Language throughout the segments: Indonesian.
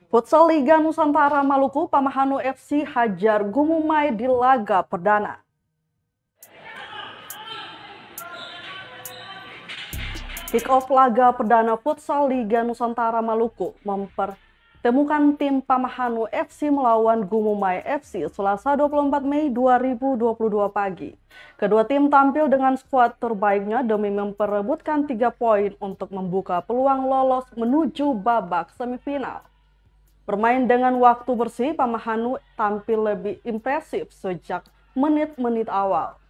Futsal Liga Nusantara Maluku, Pamahanu FC hajar Gumumai di laga perdana. Kick-off laga perdana Futsal Liga Nusantara Maluku mempertemukan tim Pamahanu FC melawan Gumumai FC Selasa 24 Mei 2022 pagi. Kedua tim tampil dengan skuad terbaiknya demi memperebutkan 3 poin untuk membuka peluang lolos menuju babak semifinal. Bermain dengan waktu bersih, Pamahanu tampil lebih impresif sejak menit-menit awal.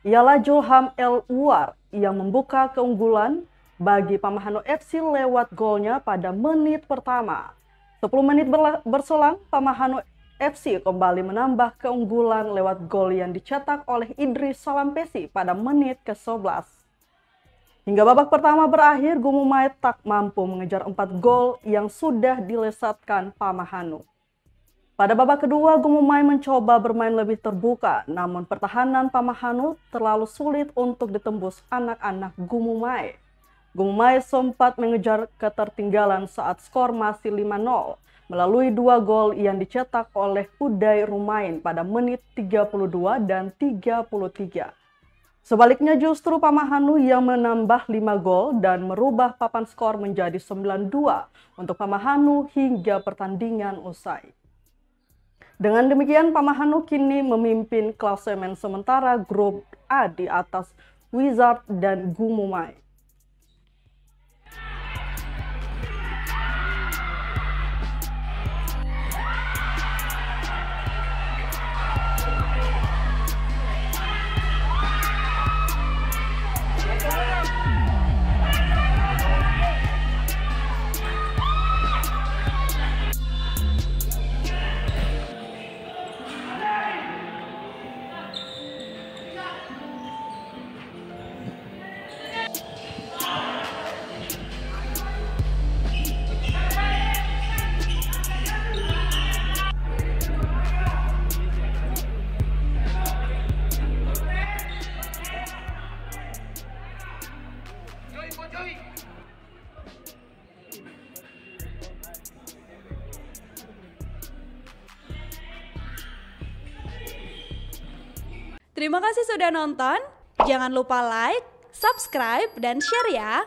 Ialah Julham El-Uwar yang membuka keunggulan bagi Pamahanu FC lewat golnya pada menit pertama. 10 menit berselang, Pamahanu FC kembali menambah keunggulan lewat gol yang dicetak oleh Idris Salampesi pada menit ke-11. Hingga babak pertama berakhir, Gumumai tak mampu mengejar 4 gol yang sudah dilesatkan Pamahanu. Pada babak kedua, Gumumai mencoba bermain lebih terbuka, namun pertahanan Pamahanu terlalu sulit untuk ditembus anak-anak Gumumai. Gumumai sempat mengejar ketertinggalan saat skor masih 5-0 melalui 2 gol yang dicetak oleh Uday Rumain pada menit 32 dan 33. Sebaliknya justru Pamahanu yang menambah 5 gol dan merubah papan skor menjadi 9-2 untuk Pamahanu hingga pertandingan usai. Dengan demikian, Pamahanu kini memimpin klasemen sementara grup A di atas Wizard dan Gumumai. Terima kasih sudah nonton. Jangan lupa like, subscribe, dan share ya.